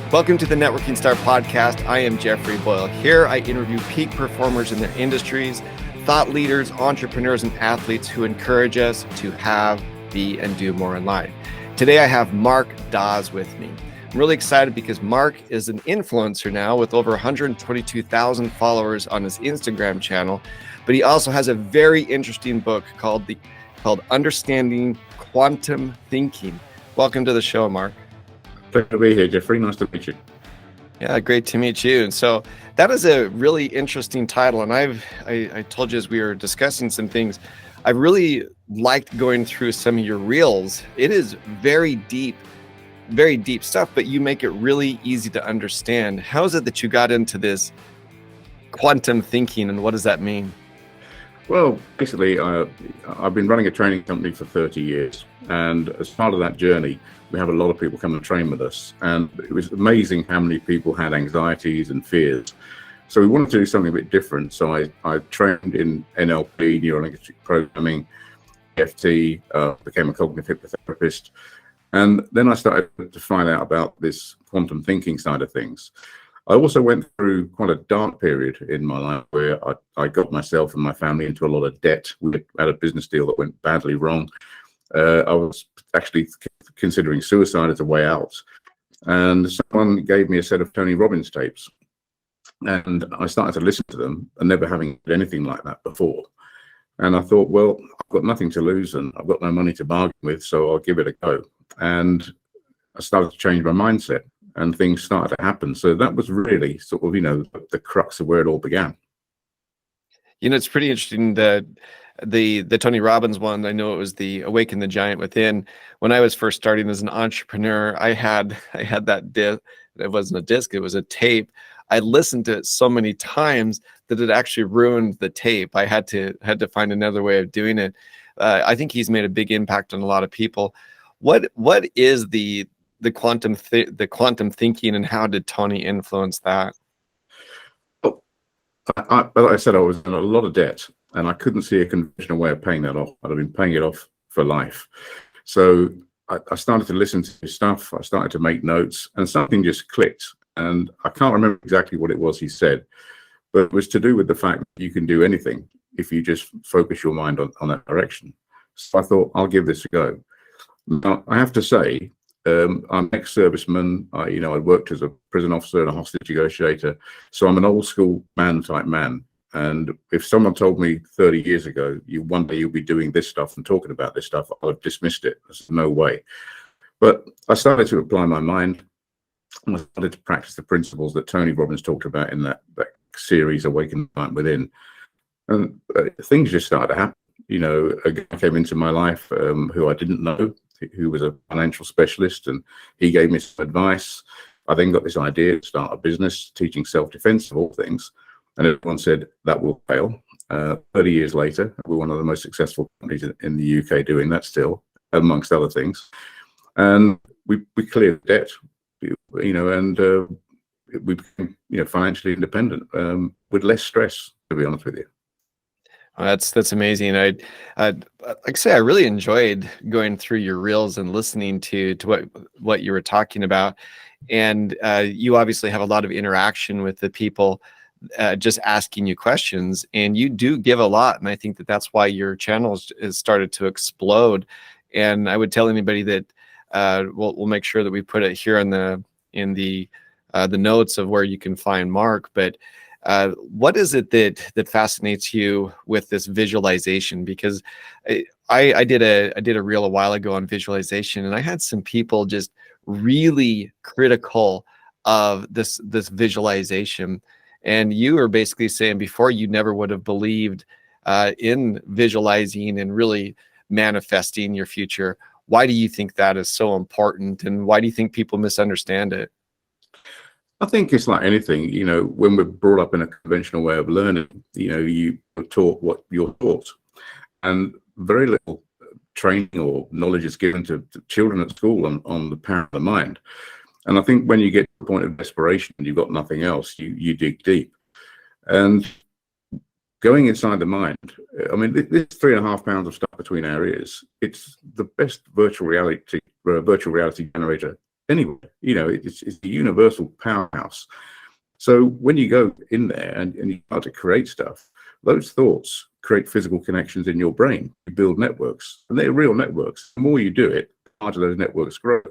Welcome to the Networking Star Podcast. I am Jeffery Boyle. Here I interview peak performers in their industries, thought leaders, entrepreneurs, and athletes who encourage us to have, be, and do more in life. Today I have Mark Dawes with me. I'm really excited because Mark is an influencer now with over 122,000 followers on his Instagram channel, but he also has a very interesting book called Understanding Quantum Thinking. Welcome to the show, Mark. Pleasure to be here, Jeffrey. Nice to meet you. Yeah, great to meet you. And so that is a really interesting title. And I told you as we were discussing some things, I really liked going through some of your reels. It is very deep stuff, but you make it really easy to understand. How is it that you got into this quantum thinking, and what does that mean? Well, basically, I've been running a training company for 30 years. And as part of that journey, we have a lot of people come and train with us. And it was amazing how many people had anxieties and fears. So we wanted to do something a bit different. So I trained in NLP, neuro-linguistic programming, EFT, became a cognitive hypnotherapist. And then I started to find out about this quantum thinking side of things. I also went through quite a dark period in my life where I got myself and my family into a lot of debt. We had a business deal that went badly wrong. I was actually considering suicide as a way out. And someone gave me a set of Tony Robbins tapes. And I started to listen to them, and never having heard anything like that before. And I thought, well, I've got nothing to lose and I've got no money to bargain with, so I'll give it a go. And I started to change my mindset, and things started to happen. So that was really sort of, the crux of where it all began. It's pretty interesting that the Tony Robbins one, I know it was the Awaken the Giant Within. When I was first starting as an entrepreneur, I had that disc. It wasn't a disc, it was a tape. I listened to it so many times that it actually ruined the tape. I had to find another way of doing it. I think he's made a big impact on a lot of people. What is the quantum thinking, and how did Tony influence that? Well, like I said, I was in a lot of debt, and I couldn't see a conventional way of paying that off. I'd have been paying it off for life. So I started to listen to his stuff. I started to make notes, and something just clicked. And I can't remember exactly what it was he said, but it was to do with the fact that you can do anything if you just focus your mind on that direction. So I thought, I'll give this a go. Now, I have to say, I'm ex-serviceman. I worked as a prison officer and a hostage negotiator. So I'm an old school type man. And if someone told me 30 years ago, one day you'll be doing this stuff and talking about this stuff, I would have dismissed it. There's no way. But I started to apply my mind. I started to practice the principles that Tony Robbins talked about in that series, Awaken the Giant Within. And things just started to happen. A guy came into my life who I didn't know, who was a financial specialist, and he gave me some advice. I then got this idea to start a business teaching self-defense of all things. And everyone said that will fail. 30 years later, we're one of the most successful companies in the UK doing that still, amongst other things. And we cleared the debt. And we became, financially independent with less stress, to be honest with you. That's amazing. Like I say, I really enjoyed going through your reels and listening to what you were talking about. And you obviously have a lot of interaction with the people just asking you questions, and you do give a lot. And I think that's why your channel has started to explode. And I would tell anybody that we'll make sure that we put it here in the notes of where you can find Mark. But what is it that fascinates you with this visualization? Because I did a reel a while ago on visualization, and I had some people just really critical of this visualization. And you were basically saying before you never would have believed in visualizing and really manifesting your future. Why do you think that is so important, and why do you think people misunderstand it? I think it's like anything, when we're brought up in a conventional way of learning, you are taught what you're taught, and very little training or knowledge is given to children at school on the power of the mind. And I think when you get to the point of desperation and you've got nothing else, you dig deep. And going inside the mind, I mean, this 3.5 pounds of stuff between our ears, it's the best virtual reality generator anywhere. It's a universal powerhouse. So when you go in there and you start to create stuff, those thoughts create physical connections in your brain. You build networks, and they're real networks. The more you do it, the larger those networks grow.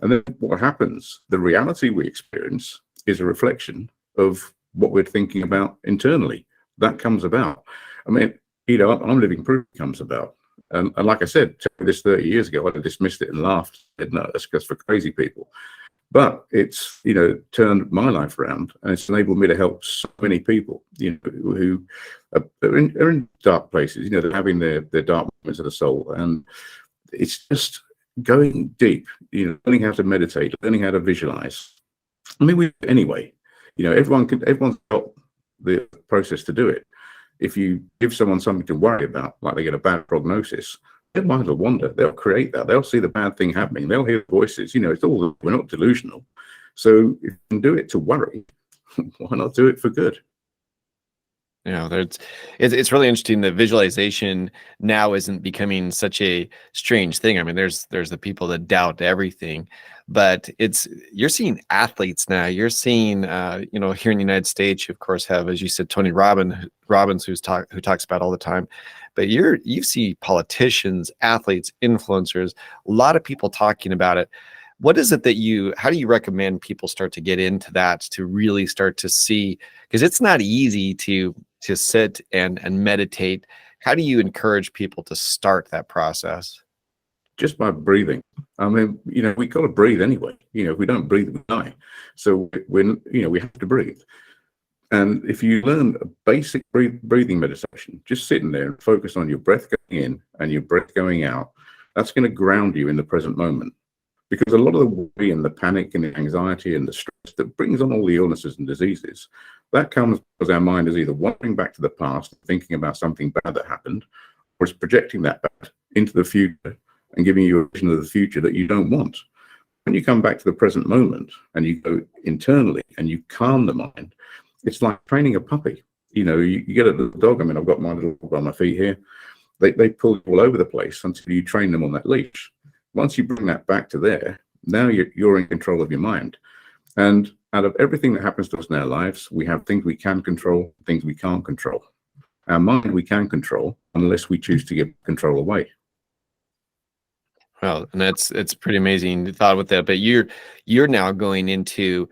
And then what happens? The reality we experience is a reflection of what we're thinking about internally. That comes about. I mean, I'm living proof it comes about. And like I said, this 30 years ago, I'd have dismissed it and laughed. Said, no, that's just for crazy people. But it's, turned my life around, and it's enabled me to help so many people, who are in dark places, they're having their dark moments of the soul. And it's just going deep, learning how to meditate, learning how to visualize. I mean, anyway, everyone's got the process to do it. If you give someone something to worry about, like they get a bad prognosis, their mind will wander. They'll create that. They'll see the bad thing happening. They'll hear voices. It's all, we're not delusional. So if you can do it to worry, why not do it for good? It's really interesting that visualization now isn't becoming such a strange thing. I mean, there's the people that doubt everything, but you're seeing athletes now. You're seeing, here in the United States, you of course have, as you said, Tony Robbins, who talks about all the time. But you see politicians, athletes, influencers, a lot of people talking about it. What is it how do you recommend people start to get into that, to really start to see, because it's not easy to sit and meditate. How do you encourage people to start that process? Just by breathing. I mean, we got to breathe anyway. If we don't breathe, we die. So we have to breathe. And if you learn a basic breathing meditation, just sitting there and focus on your breath going in and your breath going out, that's going to ground you in the present moment. Because a lot of the worry and the panic and the anxiety and the stress that brings on all the illnesses and diseases, that comes because our mind is either wandering back to the past, thinking about something bad that happened, or it's projecting that bad into the future and giving you a vision of the future that you don't want. When you come back to the present moment and you go internally and you calm the mind, it's like training a puppy. You get a little dog. I mean, I've got my little dog on my feet here. They pull all over the place until you train them on that leash. Once you bring that back to there, now you're in control of your mind. And out of everything that happens to us in our lives, we have things we can control, things we can't control. Our mind we can control unless we choose to give control away. Well, and it's pretty amazing thought with that. But you're now going into,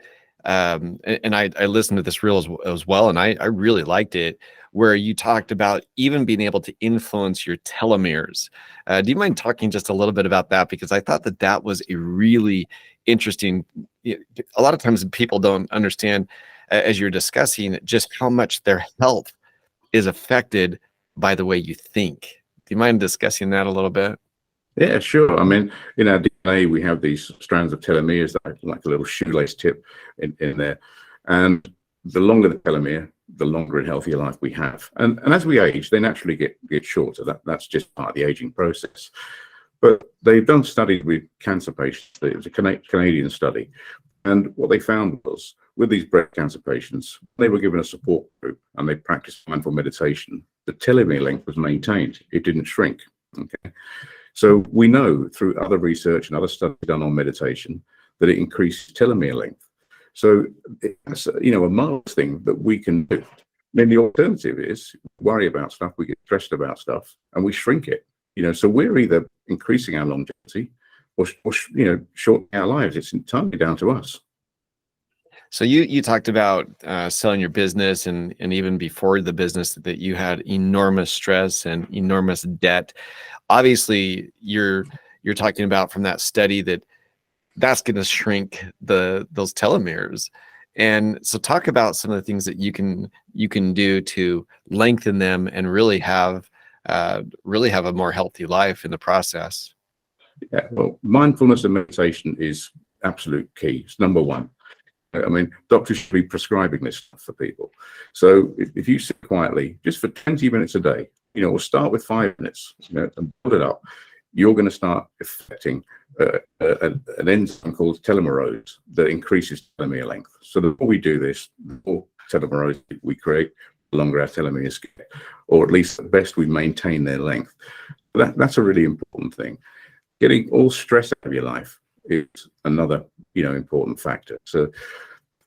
and I listened to this reel as well, and I really liked it, where you talked about even being able to influence your telomeres. Do you mind talking just a little bit about that? Because I thought that was a really interesting. A lot of times people don't understand, as you're discussing, just how much their health is affected by the way you think. Do you mind discussing that a little bit? Yeah, sure. I mean, in our DNA, we have these strands of telomeres that are like a little shoelace tip in there. And the longer the telomere, the longer and healthier life we have. And as we age, they naturally get shorter. That's just part of the aging process. But they've done studies with cancer patients. It was a Canadian study. And what they found was, with these breast cancer patients, they were given a support group and they practiced mindful meditation. The telomere length was maintained. It didn't shrink. Okay. So we know through other research and other studies done on meditation that it increases telomere length. So it's a marvelous thing that we can do. Then the alternative is worry about stuff, we get stressed about stuff, and we shrink it. So we're either increasing our longevity or shortening our lives. It's entirely down to us. So you talked about selling your business, and even before the business that you had enormous stress and enormous debt. Obviously, you're talking about from that study that's going to shrink those telomeres. And so talk about some of the things that you can do to lengthen them and really have a more healthy life in the process. Yeah, well, mindfulness and meditation is absolute key. It's number one. I mean, doctors should be prescribing this stuff for people. So if you sit quietly just for 20 minutes a day, we'll start with 5 minutes, and build it up. You're going to start affecting an enzyme called telomerase that increases telomere length. So the more we do this, the more telomerase we create, the longer our telomeres get, or at least at best we maintain their length. That's a really important thing. Getting all stress out of your life is another, important factor. So,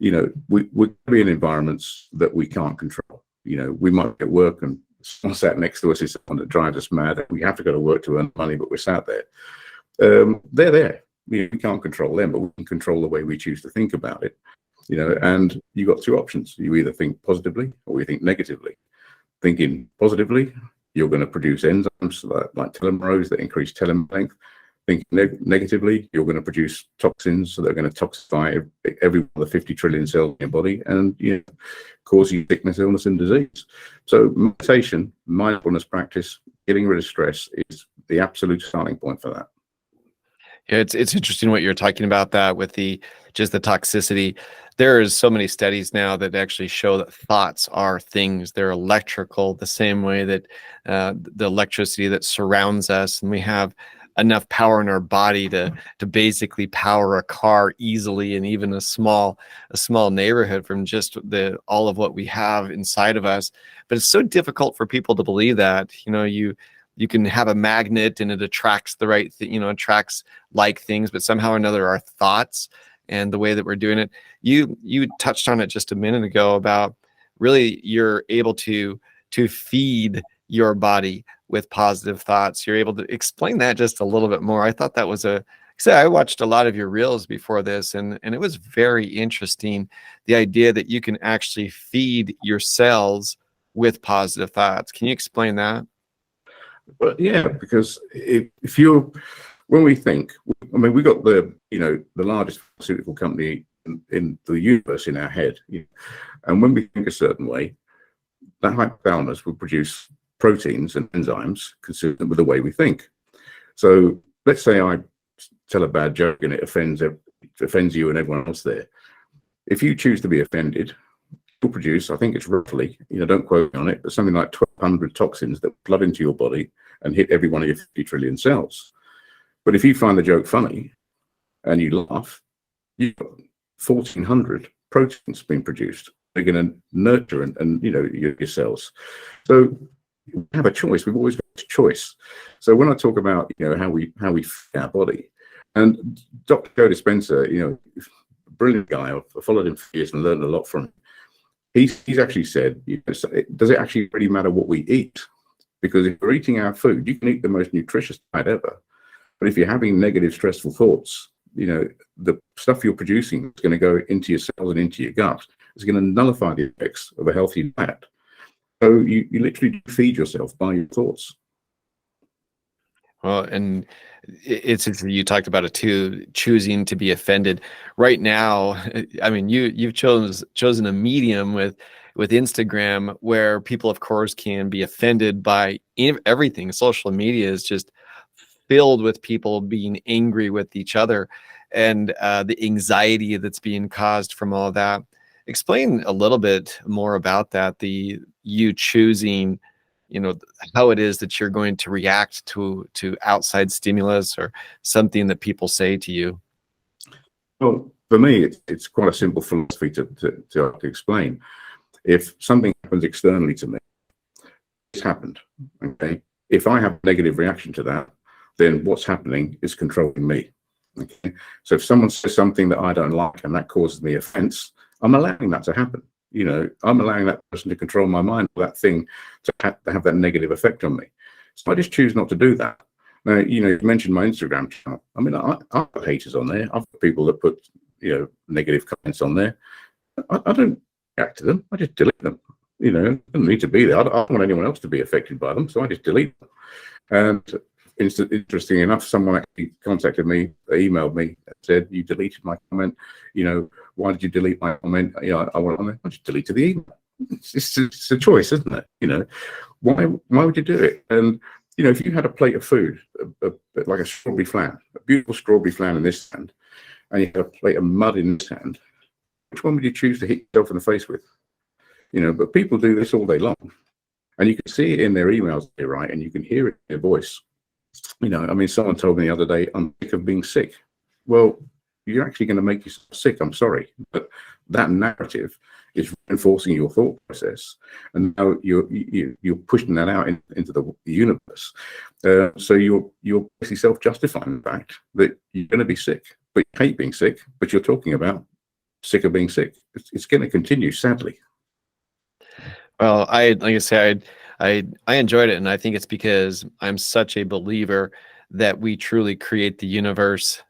we're going to be in environments that we can't control. We might be at work and someone sat next to us is someone that drives us mad. We have to go to work to earn money, but we're sat there. They're there. We can't control them, but we can control the way we choose to think about it. And you've got two options. You either think positively or you think negatively. Thinking positively, you're going to produce enzymes like telomerase that increase telomere length. Thinking negatively, you're going to produce toxins that are going to toxify every one of the 50 trillion cells in your body and cause you sickness, illness, and disease. So meditation, mindfulness practice, getting rid of stress is the absolute starting point for that. Yeah, it's interesting what you're talking about, that with just the toxicity. There is so many studies now that actually show that thoughts are things. They're electrical, the same way that the electricity that surrounds us, and we have enough power in our body to basically power a car easily, and even a small neighborhood from just all of what we have inside of us. But it's so difficult for people to believe that. You can have a magnet and it attracts the right thing, attracts like things, but somehow or another our thoughts and the way that we're doing it. You touched on it just a minute ago about really you're able to feed your body with positive thoughts. You're able to explain that just a little bit more. I thought that was I watched a lot of your reels before this, and it was very interesting, the idea that you can actually feed your cells with positive thoughts. Can you explain that? But yeah, because when we think, we got the largest pharmaceutical company in the universe in our head, and when we think a certain way, that hypothalamus will produce proteins and enzymes consistent with the way we think. So let's say I tell a bad joke and it offends you and everyone else there. If you choose to be offended, you'll produce, I think it's roughly, don't quote me on it, but something like 1,200 toxins that flood into your body and hit every one of your 50 trillion cells. But if you find the joke funny and you laugh, you've got 1,400 proteins being produced. They're going to nurture and your cells. So we have a choice. We've always got a choice. So when I talk about how we feed our body, and Dr. Joe Dispenza, brilliant guy. I've followed him for years and learned a lot from him. He's actually said, does it actually really matter what we eat? Because if you're eating our food, you can eat the most nutritious diet ever. But if you're having negative, stressful thoughts, the stuff you're producing is going to go into your cells and into your gut. It's going to nullify the effects of a healthy diet. So you literally feed yourself by your thoughts. Well, and it's you talked about it too, choosing to be offended. Right now, you've chosen a medium with Instagram where people, of course, can be offended by everything. Social media is just filled with people being angry with each other, and the anxiety that's being caused from all of that. Explain a little bit more about that, you choosing how it is that you're going to react to outside stimulus or something that people say to you. Well, for me, it's quite a simple philosophy to explain. If something happens externally to me, it's happened. Okay. If I have a negative reaction to that, then what's happening is controlling me. Okay. So if someone says something that I don't like and that causes me offense, I'm allowing that to happen. I'm allowing that person to control my mind, that thing to have that negative effect on me. So I just choose not to do that. Now, you mentioned my Instagram channel. I've got haters on there. I've got people that put, negative comments on there. I don't react to them. I just delete them. It doesn't need to be there. I don't want anyone else to be affected by them, so I just delete them. And interesting enough, someone actually contacted me, emailed me, and said, "You deleted my comment. Why did you delete my comment?" I went on there. I just deleted the email. It's a choice, isn't it? Why would you do it? And if you had a plate of food, like a strawberry flan, a beautiful strawberry flan in this hand, and you had a plate of mud in this hand, which one would you choose to hit yourself in the face with? But people do this all day long, and you can see it in their emails they write, and you can hear it in their voice. Someone told me the other day, "I'm sick of being sick." Well, you're actually going to make yourself sick. I'm sorry, but that narrative is reinforcing your thought process, and now you're pushing that out into the universe. So you're basically self-justifying the fact that you're going to be sick. but you hate being sick, but you're talking about sick of being sick. It's going to continue, sadly. Well, like I said, I enjoyed it, and I think it's because I'm such a believer that we truly create the universe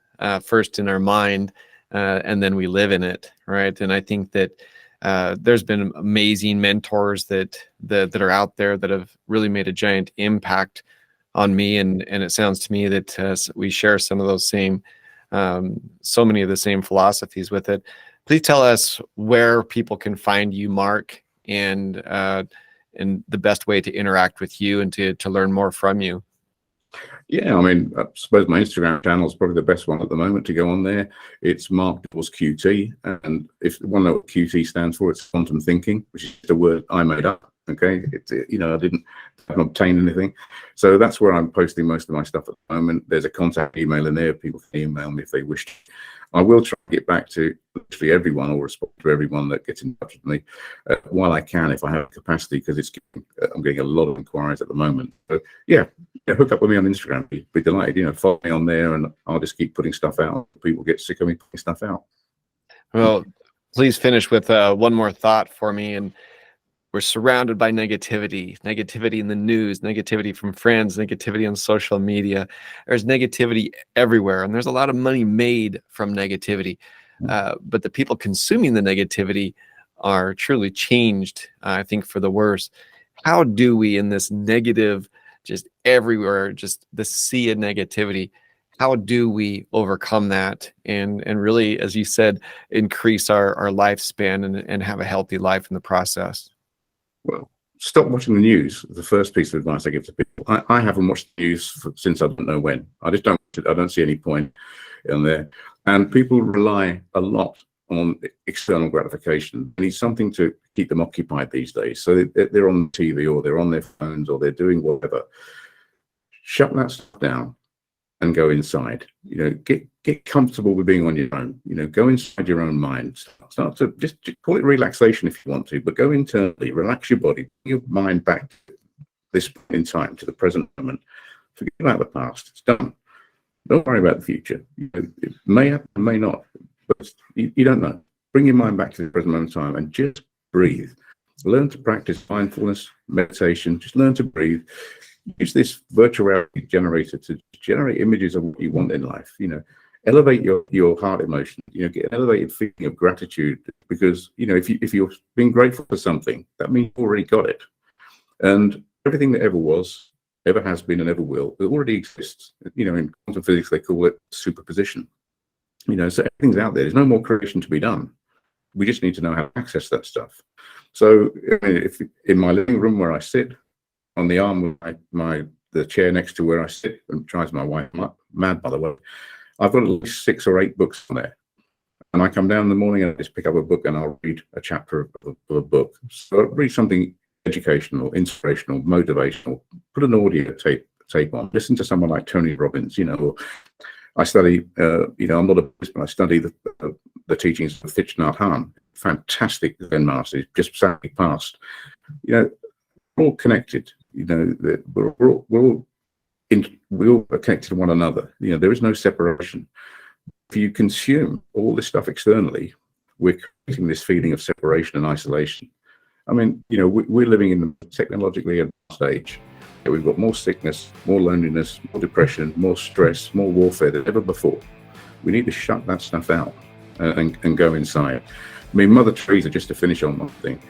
first in our mind, and then we live in it, right? And I think that there's been amazing mentors that are out there that have really made a giant impact on me, and it sounds to me that we share some of those same, so many of the same philosophies with it. Please tell us where people can find you, Mark, and the best way to interact with you and to learn more from you. Yeah, I mean, I suppose my Instagram channel is probably the best one at the moment to go on there. It's Mark Dawes QT, and if you want to know what QT stands for, it's quantum thinking, which is a word I made up. Okay, I didn't obtain anything, so that's where I'm posting most of my stuff at the moment. There's a contact email in there; people can email me if they wish. I will try to get back to literally everyone or respond to everyone that gets in touch with me while I can, if I have capacity, because I'm getting a lot of inquiries at the moment. So yeah, hook up with me on Instagram. Be delighted. Follow me on there, and I'll just keep putting stuff out. People get sick of me putting stuff out. Well, please finish with one more thought for me. And we're surrounded by negativity in the news, negativity from friends, negativity on social media. There's negativity everywhere, and there's a lot of money made from negativity. But the people consuming the negativity are truly changed, I think, for the worse. How do we, in this negative, just everywhere, just the sea of negativity, how do we overcome that and really, as you said, increase our lifespan and have a healthy life in the process? Well, stop watching the news. The first piece of advice I give to people. I haven't watched the news since I don't know when. I just don't. I don't see any point in there. And people rely a lot on external gratification. They need something to keep them occupied these days. So they're on TV or they're on their phones or they're doing whatever. Shut that stuff down and go inside. Get comfortable with being on your own. Go inside your own mind. Start to just call it relaxation if you want to, but go internally, relax your body, bring your mind back to this point in time, to the present moment. Forget about the past. It's done. Don't worry about the future. It may happen, may not, but you don't know. Bring your mind back to the present moment in time and just breathe. Learn to practice mindfulness, meditation. Just learn to breathe. Use this virtual reality generator to generate images of what you want in life. Elevate your heart emotion. Get an elevated feeling of gratitude, because if you're being grateful for something, that means you've already got it. And everything that ever was, ever has been, and ever will, it already exists. In quantum physics they call it superposition. So everything's out there. There's no more creation to be done. We just need to know how to access that stuff. So if in my living room where I sit, on the arm of the chair next to where I sit, and drives my wife mad, by the way, I've got at least 6 or 8 books on there. And I come down in the morning and I just pick up a book and I'll read a chapter of a book. So I'll read something educational, inspirational, motivational, put an audio tape on, listen to someone like Tony Robbins, or I study, I'm not a Buddhist, but I study the teachings of Thich Nhat Hanh, fantastic Zen master, just sadly passed. We're all connected, we're all connected to one another. There is no separation. If you consume all this stuff externally, we're creating this feeling of separation and isolation. We're living in the technologically advanced age. We've got more sickness, more loneliness, more depression, more stress, more warfare than ever before. We need to shut that stuff out and go inside. Mother Teresa, just to finish on one thing,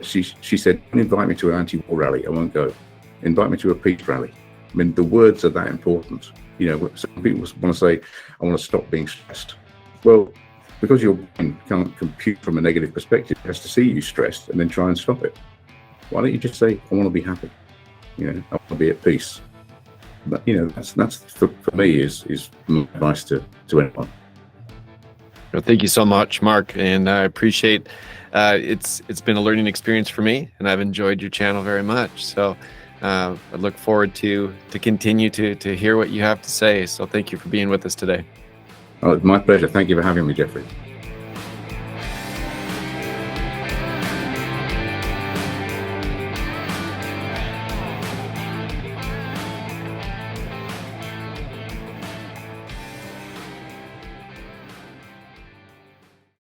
she said, "Don't invite me to an anti-war rally, I won't go. Invite me to a peace rally." The words are that important. Some people want to say, "I want to stop being stressed." Well, because your brain can't compute from a negative perspective, it has to see you stressed and then try and stop it. Why don't you just say, "I want to be happy. I want to be at peace." But that's for me is my advice to anyone. Well, thank you so much, Mark, and I appreciate. It's been a learning experience for me, and I've enjoyed your channel very much. So I look forward to continue to hear what you have to say. So thank you for being with us today. Oh, it's my pleasure. Thank you for having me, Jeffrey.